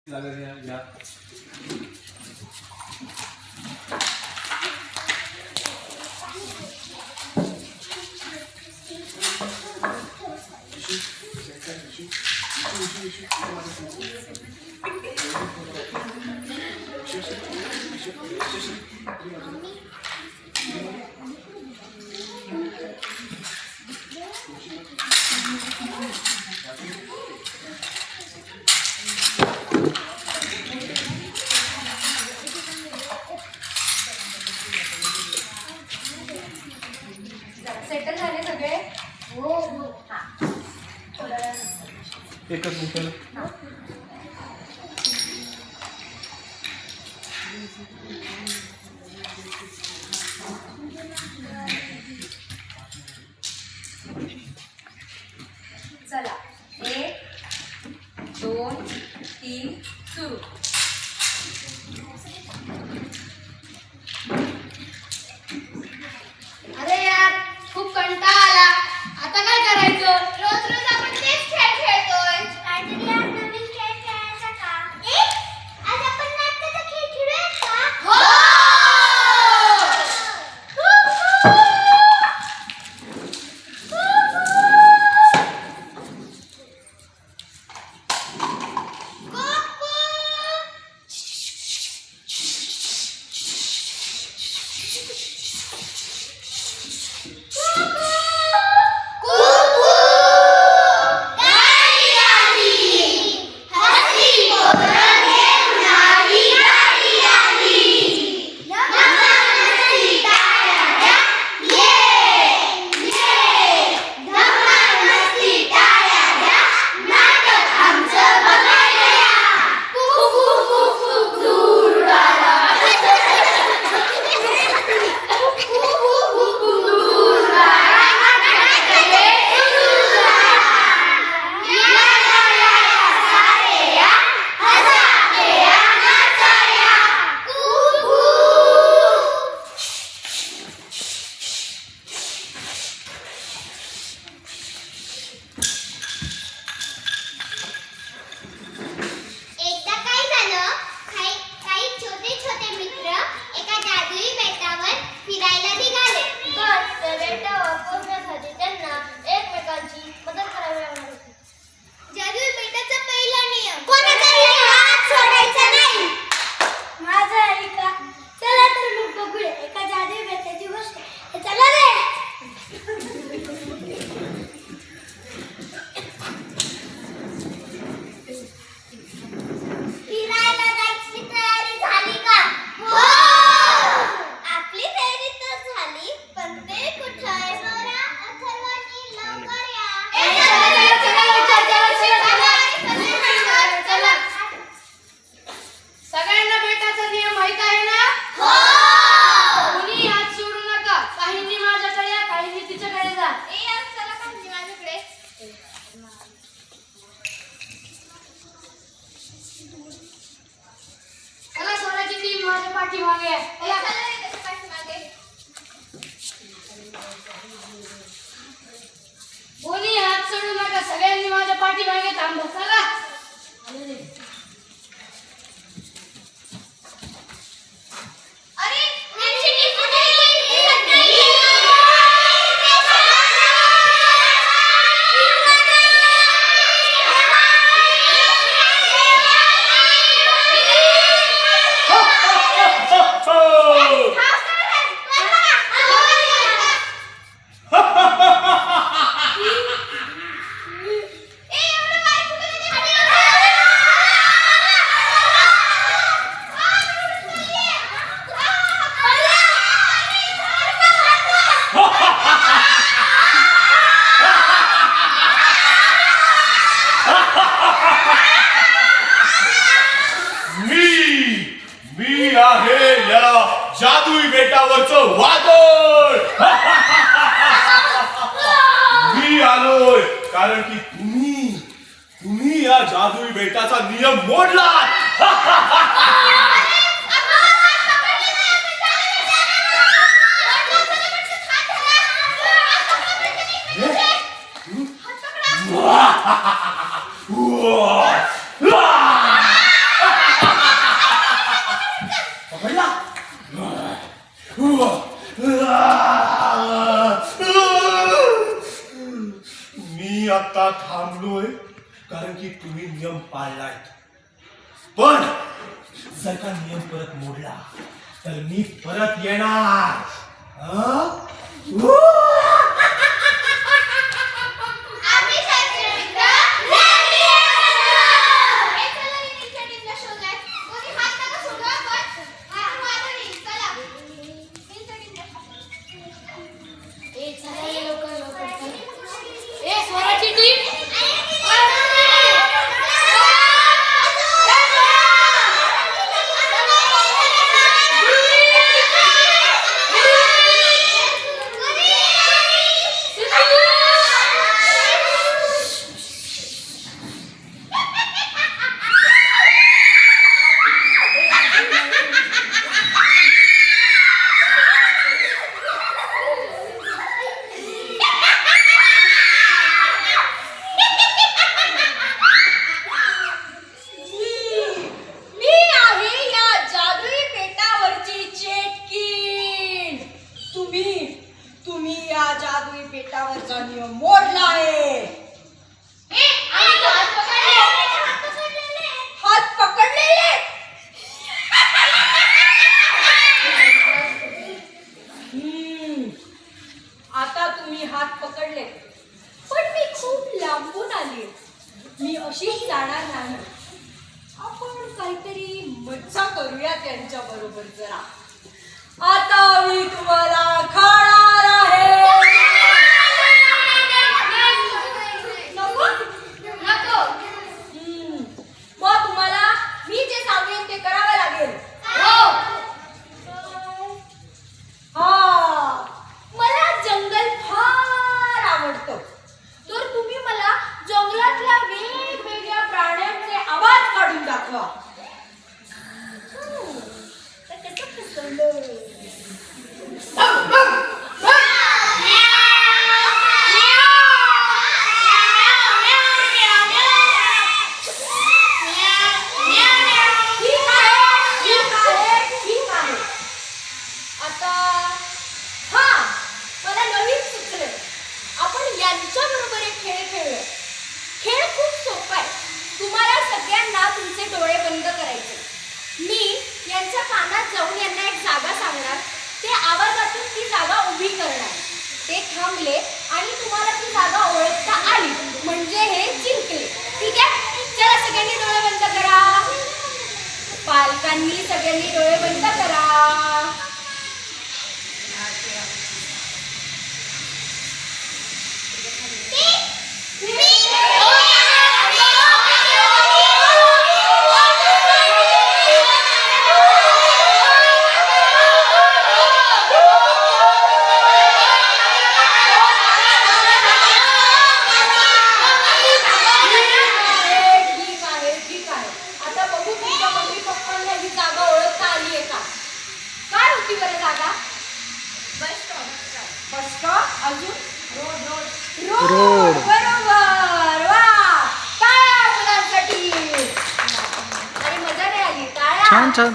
या सेटल झाले सगळे. हो हो हा थोड्या एकच मुठ्याला चला 1 2 3 सुरू. अरे यार खूप कंटाळा आला. आता काय करायचं? रोज रोज आपण तेच खेळ खेळतोय. काहीतरी आज नवीन खेळ खेळायचा का? आज आपण नाट्याचा खेळ खेळूया का? हो. एकदा काय झालं, काही छोटे छोटे मित्र एका जादुई बेटावर फिरायला निघाले. पण त्या बेटावर पोहोचण्यासाठी त्यांना एकमेकांची मदत करावी लागणार होती. जादुई बेटाचा पहिला नियम, कोणाचाही हात सोडायचा नाही. माझा ऐका. चला तर मग बघूया एका जादुई बेटाची गोष्ट. चला रे. फिरायला जायची तयारी झाली का? हो. आपली तयारी तर झाली, पण ते कुठे आहे? सोरा, अथर्वणी, लवकर या. चला. सगळ्यांना बेटाचा नियम माहित आहे ना? हो. कोणी हात सोडू नका. काहींनी माझ्याकडे या, काहींनी तिच्याकडे जा. चला पाहिजे माझ्याकडे. चला सोन्याची टीम माझ्या पाठीमागे आहे. चला. चला रे त्याच्या पाठीमागे. कोणी हात सोडू नका. सगळ्यांनी माझ्या पाठीमागे थांबा. चला. अरे त्यांची टीम कुठे गेली? मी आहे या जादुई बेटावरचं वादळ. मी आलोय कारण की तुम्ही या जादुई बेटाचा नियम मोडलात. थांबलोय कारण की तुम्ही नियम पाळलाय. पण जर का नियम परत मोडला तर मी परत येणार. हं? आम्ही सगळे मित्र ready आहोत. हे चला इनिशिएटिव्हला शोधात. कोणी हात नका सोडू आपण. हात वाजवणे. चला. ए चला ये लवकर लवकर. ए स्वराची टीम बेटावरचा नियम मोडला आहे. हात पकडलेले. आता तुम्ही हात पकडले पण मी खूप लांबून आले. मी अशीच जाणार नाही. आपण काहीतरी मज्जा करूया त्यांच्या बरोबर जरा. आता मी तुम्हाला खाणार आहे. नको? मग तुम्हाला मी जे सांगेन ते करावं लागेल. हा, मला जंगल फार आवडतं. तर तुम्ही मला जंगलातल्या वेगवेगळ्या प्राण्यांचे आवाज काढून दाखवा. ते थांबले आणि तुम्हाला ती जागा ओळखता आली म्हणजे हे जिंकले. ठीक आहे, चला सगळ्यांनी डोळे बंद करा. पालकांनी सगळ्यांनी डोळे बंद करा. रोड. बरोबर. वा, टाळ्या मुलांसाठी. अरे मजा नाही आली. टाळ्या. छान छान.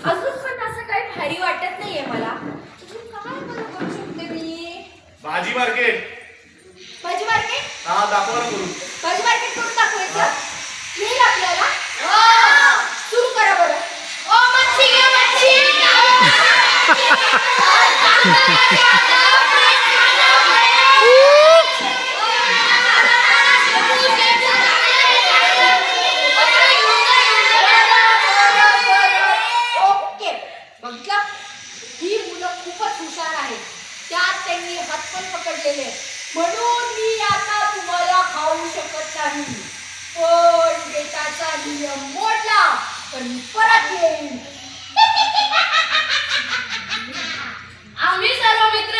अजून पण असं काही भारी वाटत नाहीये मला. काय करू शकते मी? भाजी मार्केट. भाजी मार्केट. हा, दाखवा ना करून. भाजी मार्केट करून दाखवायचं येईल आपल्याला. सुरू करा बरं. ओके, बघितलं, ही मुलं खूपच हुशार आहेत. त्यात त्यांनी हात पण पकडलेले आहेत. म्हणून मी आता तुम्हाला खाऊ शकत नाही. पण बेटाचा नियम मोडला तर मी परत येईन. आम्ही सर्व मित्र